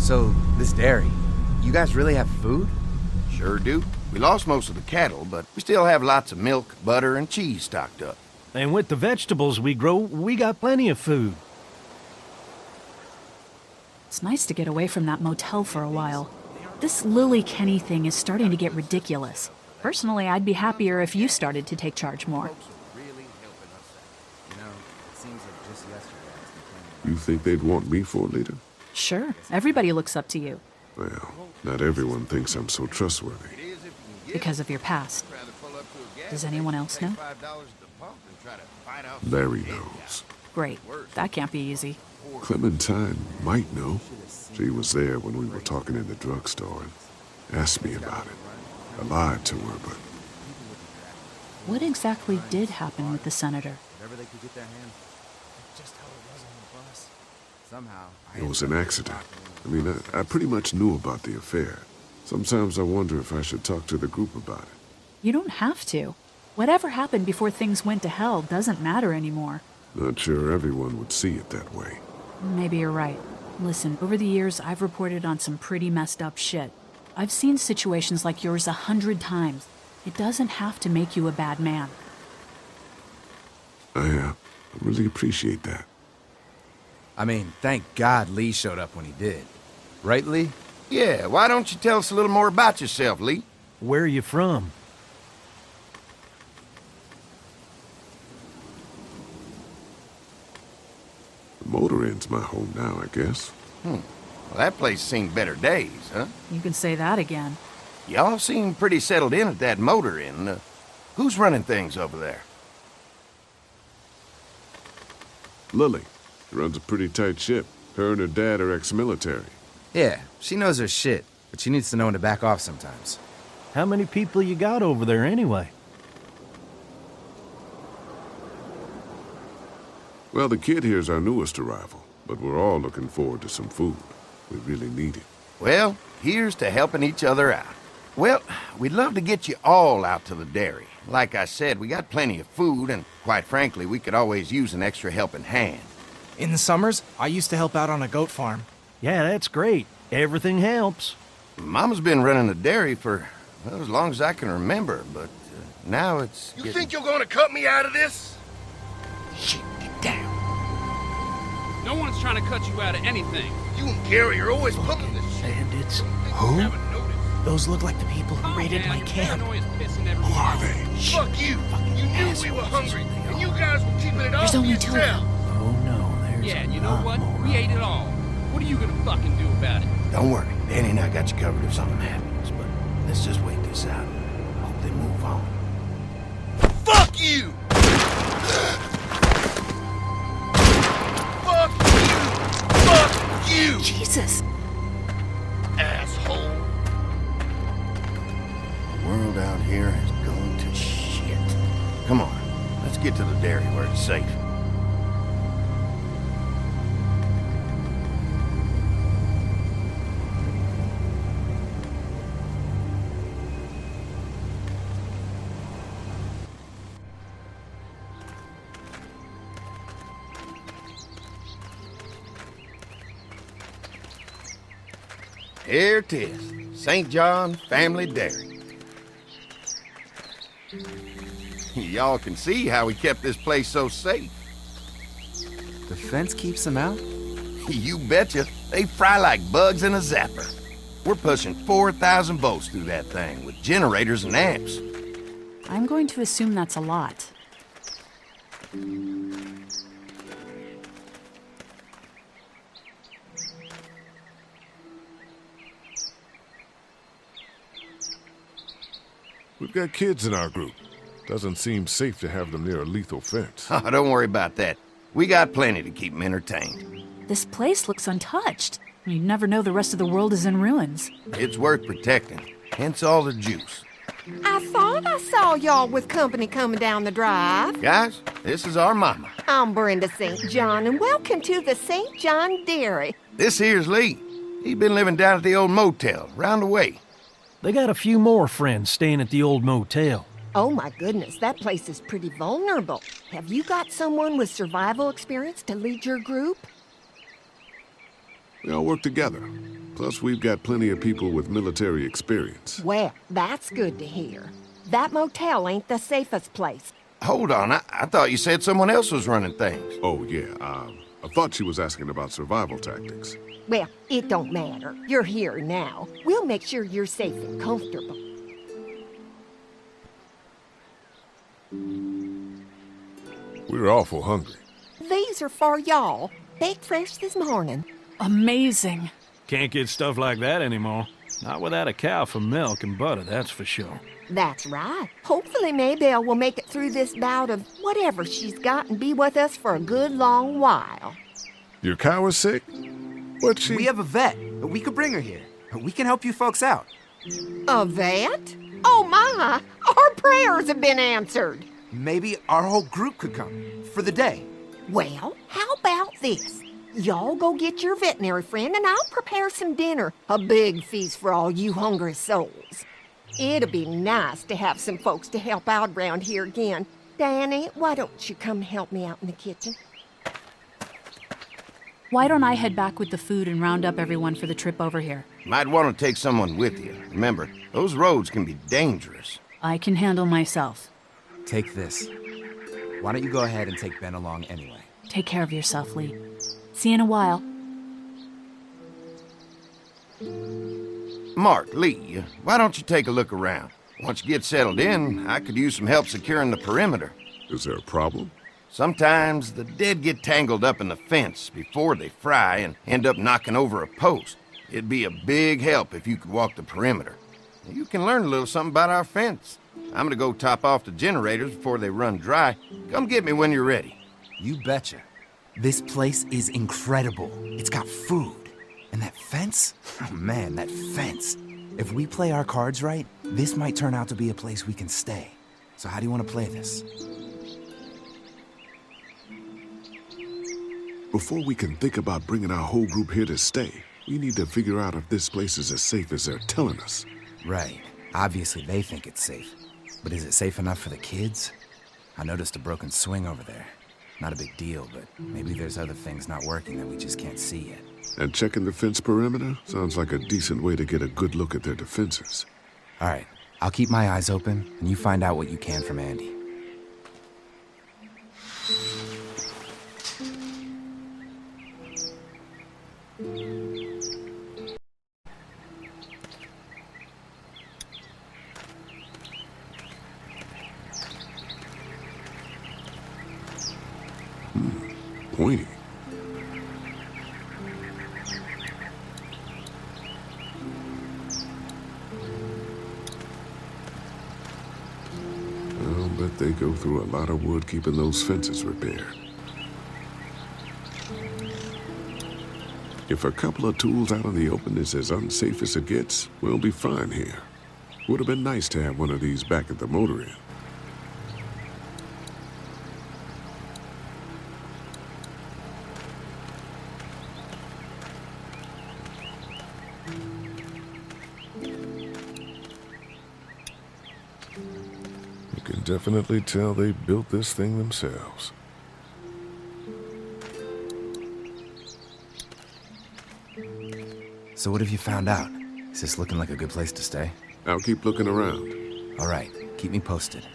So, this dairy, you guys really have food? Sure do. We lost most of the cattle, but we still have lots of milk, butter, and cheese stocked up. And with the vegetables we grow, we got plenty of food. It's nice to get away from that motel for a while. This Lily Kenny thing is starting to get ridiculous. Personally, I'd be happier if you started to take charge more. You think they'd want me for a leader? Sure, everybody looks up to you. Well, not everyone thinks I'm so trustworthy. Because of your past. Does anyone else know? Larry knows. Great. That can't be easy. Clementine might know. She was there when we were talking in the drugstore and asked me about it. I lied to her, but... What exactly did happen with the senator? It was an accident. I mean, I pretty much knew about the affair. Sometimes I wonder if I should talk to the group about it. You don't have to. Whatever happened before things went to hell doesn't matter anymore. Not sure everyone would see it that way. Maybe you're right. Listen, over the years, I've reported on some pretty messed up shit. I've seen situations like yours 100 times. It doesn't have to make you a bad man. I really appreciate that. I mean, thank God Lee showed up when he did. Right, Lee? Yeah, why don't you tell us a little more about yourself, Lee? Where are you from? The motor inn's my home now, I guess. Well, that place seen better days, huh? You can say that again. Y'all seem pretty settled in at that motor inn. Who's running things over there? Lily. She runs a pretty tight ship. Her and her dad are ex-military. Yeah, she knows her shit, but she needs to know when to back off sometimes. How many people you got over there anyway? Well, the kid here's our newest arrival, but we're all looking forward to some food. We really need it. Well, here's to helping each other out. Well, we'd love to get you all out to the dairy. Like I said, we got plenty of food, and quite frankly, we could always use an extra helping hand. In the summers, I used to help out on a goat farm. Yeah, that's great. Everything helps. Mama's been running the dairy for, well, as long as I can remember, but now it's You think you're gonna cut me out of this? Shit, get down. No one's trying to cut you out of anything. You and Gary are always pulling this shit. Bandits. Who? Haven't noticed. Those look like the people who raided my camp. Who are they? Fuck you! You knew we were hungry, and you guys were keeping it all There's to only two of yourself. them. Oh no, there's Yeah, and you a know lot what? more We of ate it all. What are you gonna fucking do about it? Don't worry, Danny and I got you covered if something happens, but let's just wait this out. Hope they move on. Fuck you! Fuck you! Fuck you! Jesus! Asshole! The world out here has gone to shit. Come on, let's get to the dairy where it's safe. Here it is, St. John Family Dairy. Y'all can see how we kept this place so safe. The fence keeps them out? You betcha. They fry like bugs in a zapper. We're pushing 4,000 volts through that thing with generators and amps. I'm going to assume that's a lot. We've got kids in our group. Doesn't seem safe to have them near a lethal fence. Oh, don't worry about that. We got plenty to keep them entertained. This place looks untouched. You'd never know the rest of the world is in ruins. It's worth protecting, hence all the juice. I thought I saw y'all with company coming down the drive. Guys, this is our mama. I'm Brenda St. John, and welcome to the St. John Dairy. This here's Lee. He been living down at the old motel, round the way. They got a few more friends staying at the old motel. Oh my goodness, that place is pretty vulnerable. Have you got someone with survival experience to lead your group? We all work together. Plus, we've got plenty of people with military experience. Well, that's good to hear. That motel ain't the safest place. Hold on, I thought you said someone else was running things. Oh, yeah, I thought she was asking about survival tactics. Well, it don't matter. You're here now. We'll make sure you're safe and comfortable. We're awful hungry. These are for y'all. Baked fresh this morning. Amazing. Can't get stuff like that anymore. Not without a cow for milk and butter, that's for sure. That's right. Hopefully Maybelle will make it through this bout of whatever she's got and be with us for a good long while. Your cow is sick? What's she... We have a vet. We could bring her here. We can help you folks out. A vet? Oh my! Our prayers have been answered. Maybe our whole group could come for the day. Well, how about this? Y'all go get your veterinary friend and I'll prepare some dinner. A big feast for all you hungry souls. It'd be nice to have some folks to help out around here again. Danny, why don't you come help me out in the kitchen? Why don't I head back with the food and round up everyone for the trip over here? Might want to take someone with you. Remember, those roads can be dangerous. I can handle myself. Take this. Why don't you go ahead and take Ben along anyway? Take care of yourself, Lee. See you in a while. Mark, Lee, why don't you take a look around? Once you get settled in, I could use some help securing the perimeter. Is there a problem? Sometimes the dead get tangled up in the fence before they fry and end up knocking over a post. It'd be a big help if you could walk the perimeter. You can learn a little something about our fence. I'm gonna go top off the generators before they run dry. Come get me when you're ready. You betcha. This place is incredible. It's got food. And that fence? Oh man, that fence. If we play our cards right, this might turn out to be a place we can stay. So how do you want to play this? Before we can think about bringing our whole group here to stay, we need to figure out if this place is as safe as they're telling us. Right. Obviously they think it's safe. But is it safe enough for the kids? I noticed a broken swing over there. Not a big deal, but maybe there's other things not working that we just can't see yet. And checking the fence perimeter sounds like a decent way to get a good look at their defenses. All right. I'll keep my eyes open, and you find out what you can from Andy. Pointy. I'll bet they go through a lot of wood keeping those fences repaired. If a couple of tools out in the open is as unsafe as it gets, we'll be fine here. Would have been nice to have one of these back at the motor inn. You can definitely tell they built this thing themselves. So what have you found out? Is this looking like a good place to stay? I'll keep looking around. All right, keep me posted.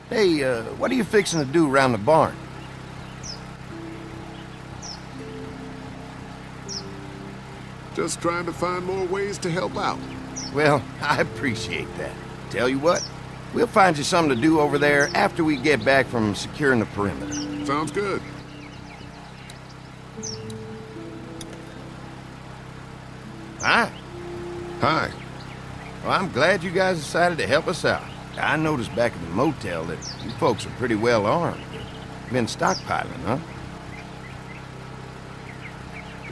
Hey, what are you fixing to do around the barn? Just trying to find more ways to help out. Well, I appreciate that. Tell you what, we'll find you something to do over there after we get back from securing the perimeter. Sounds good. Hi. Hi. Well, I'm glad you guys decided to help us out. I noticed back at the motel that you folks are pretty well armed. Been stockpiling, huh?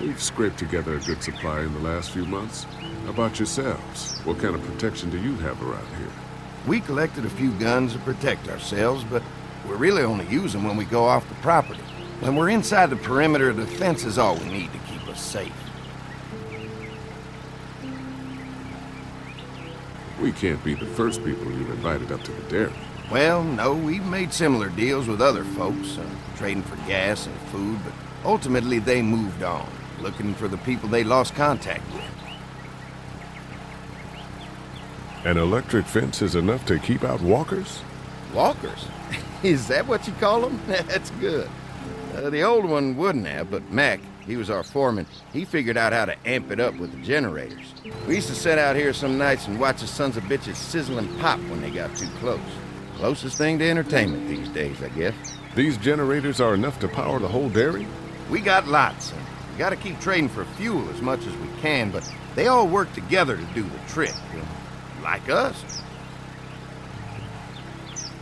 We've scraped together a good supply in the last few months. How about yourselves? What kind of protection do you have around here? We collected a few guns to protect ourselves, but we're really only use them when we go off the property. When we're inside the perimeter, the fence is all we need to keep us safe. We can't be the first people you've invited up to the dairy. Well, no, we've made similar deals with other folks, trading for gas and food, but ultimately they moved on, looking for the people they lost contact with. An electric fence is enough to keep out walkers? Walkers? Is that what you call them? That's good. The old one wouldn't have, but Mac, he was our foreman, he figured out how to amp it up with the generators. We used to sit out here some nights and watch the sons of bitches sizzle and pop when they got too close. Closest thing to entertainment these days, I guess. These generators are enough to power the whole dairy? We got lots, and we gotta keep trading for fuel as much as we can, but they all work together to do the trick, like us.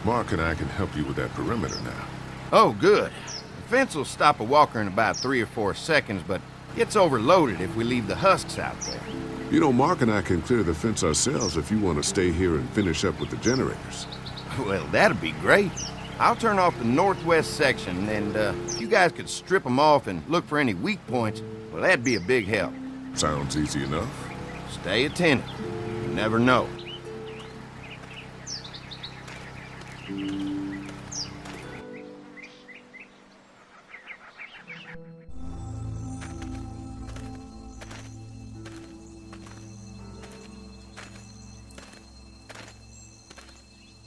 Mark and I can help you with that perimeter now. Oh, good. The fence will stop a walker in about 3 or 4 seconds, but gets overloaded if we leave the husks out there. You know, Mark and I can clear the fence ourselves if you want to stay here and finish up with the generators. Well, that'd be great. I'll turn off the northwest section, and if you guys could strip them off and look for any weak points, well, that'd be a big help. Sounds easy enough. Stay attentive. You never know.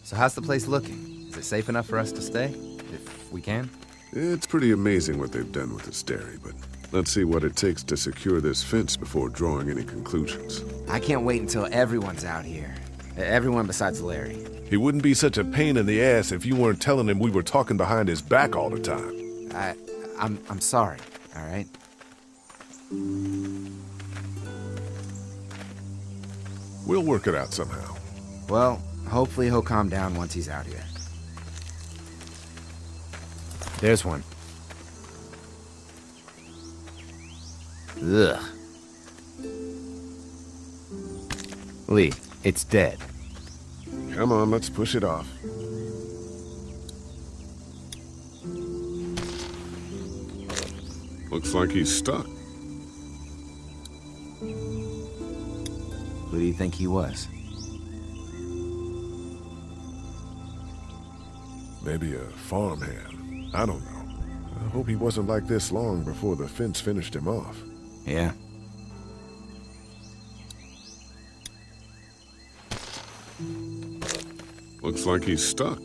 So how's the place looking? Is it safe enough for us to stay? If we can? It's pretty amazing what they've done with this dairy, but let's see what it takes to secure this fence before drawing any conclusions. I can't wait until everyone's out here. Everyone besides Larry. He wouldn't be such a pain in the ass if you weren't telling him we were talking behind his back all the time. I'm sorry, all right? We'll work it out somehow. Well, hopefully he'll calm down once he's out here. There's one. Ugh. Lee, it's dead. Come on, let's push it off. Looks like he's stuck. Who do you think he was? Maybe a farmhand. I don't know. I hope he wasn't like this long before the fence finished him off. Yeah. Looks like he's stuck.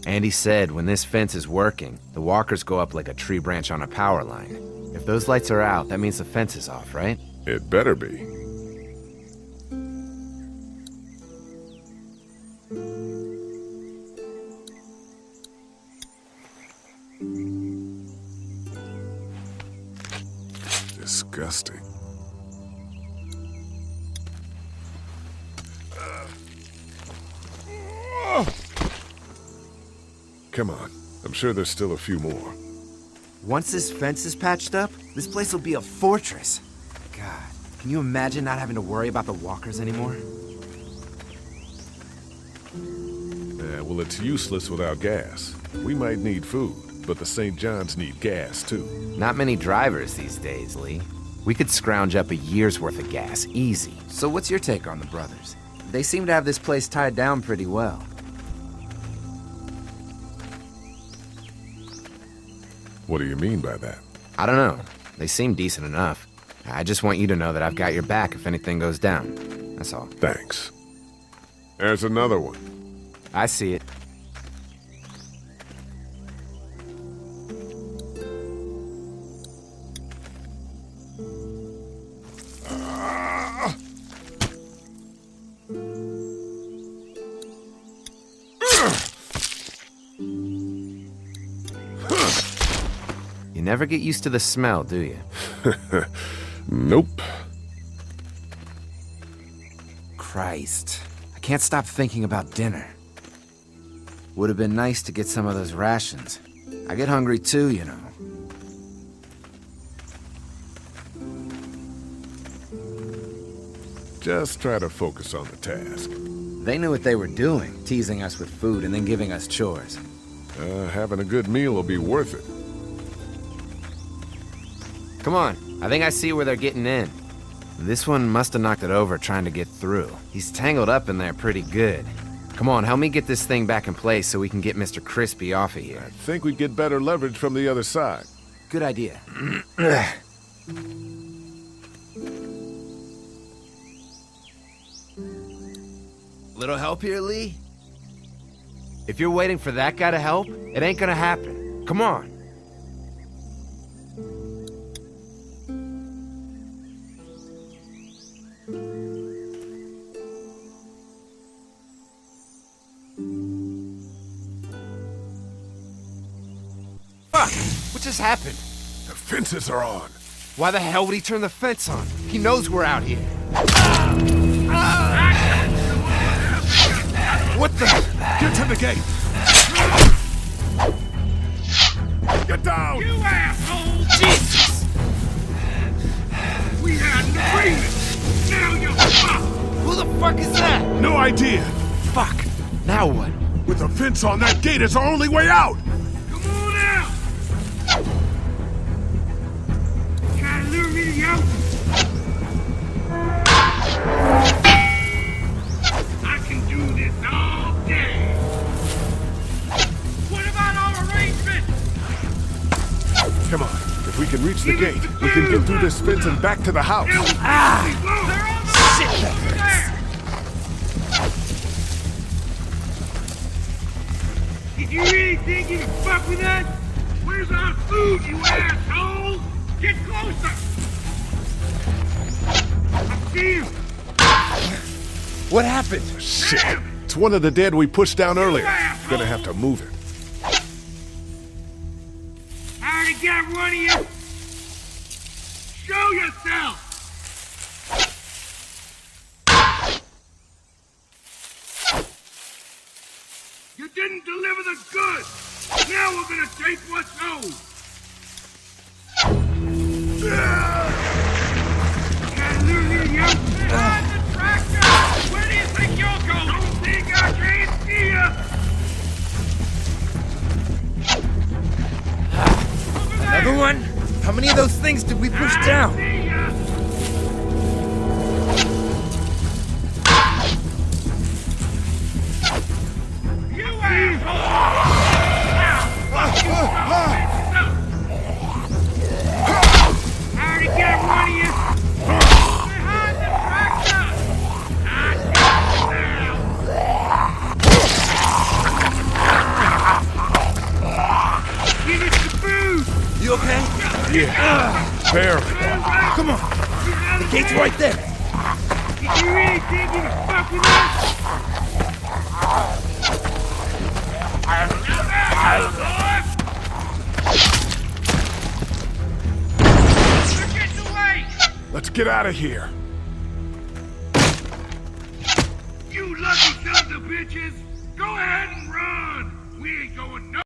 Andy said when this fence is working, the walkers go up like a tree branch on a power line. If those lights are out, that means the fence is off, right? It better be. Disgusting. Come on. I'm sure there's still a few more. Once this fence is patched up, this place will be a fortress. God, can you imagine not having to worry about the walkers anymore? Yeah, well, it's useless without gas. We might need food, but the St. John's need gas, too. Not many drivers these days, Lee. We could scrounge up a year's worth of gas, easy. So what's your take on the brothers? They seem to have this place tied down pretty well. What do you mean by that? I don't know. They seem decent enough. I just want you to know that I've got your back if anything goes down. That's all. Thanks. There's another one. I see it. You never get used to the smell, do you? Nope. Christ. I can't stop thinking about dinner. Would have been nice to get some of those rations. I get hungry too, you know. Just try to focus on the task. They knew what they were doing, teasing us with food and then giving us chores. Having a good meal will be worth it. Come on, I think I see where they're getting in. This one must have knocked it over trying to get through. He's tangled up in there pretty good. Come on, help me get this thing back in place so we can get Mr. Crispy off of here. I think we'd get better leverage from the other side. Good idea. Little help here, Lee? If you're waiting for that guy to help, it ain't gonna happen. Come on. Fuck! What just happened? The fences are on. Why the hell would he turn the fence on? He knows we're out here. What the? Get to the gate! Get down! You asshole! Jesus! We had an agreement! Now you're fucked! Who the fuck is that? No idea! Fuck! Now what? With the fence on, that gate is our only way out! Come on out! Try to lure me out? I can do this all day! What about our arrangement? Come on. If we can reach the gate, we can get through this fence and back to the house. They're on the over there! Did you really think you could fuck with us? Where's our food, you asshole? Get closer! I see him! What happened? Shit. It's one of the dead we pushed down earlier. Gonna have to move it. I already got one of you! Show yourself! You didn't deliver the goods! Now we're gonna take what's owed! Can't lose you, young behind the tractor! Where do you think you're going? Don't think I can't see ya! Over there! Another one? How many of those things did we push down? I see ya! You asshole! I already got one of you! Behind the tractor! I got you now! Give us the food! You okay? Yeah. Barely. Come on. The gate's right there. Did you really think you could fuck with us? They're getting away! Let's get out of here. You lucky sons of bitches! Go ahead and run! We ain't going nowhere!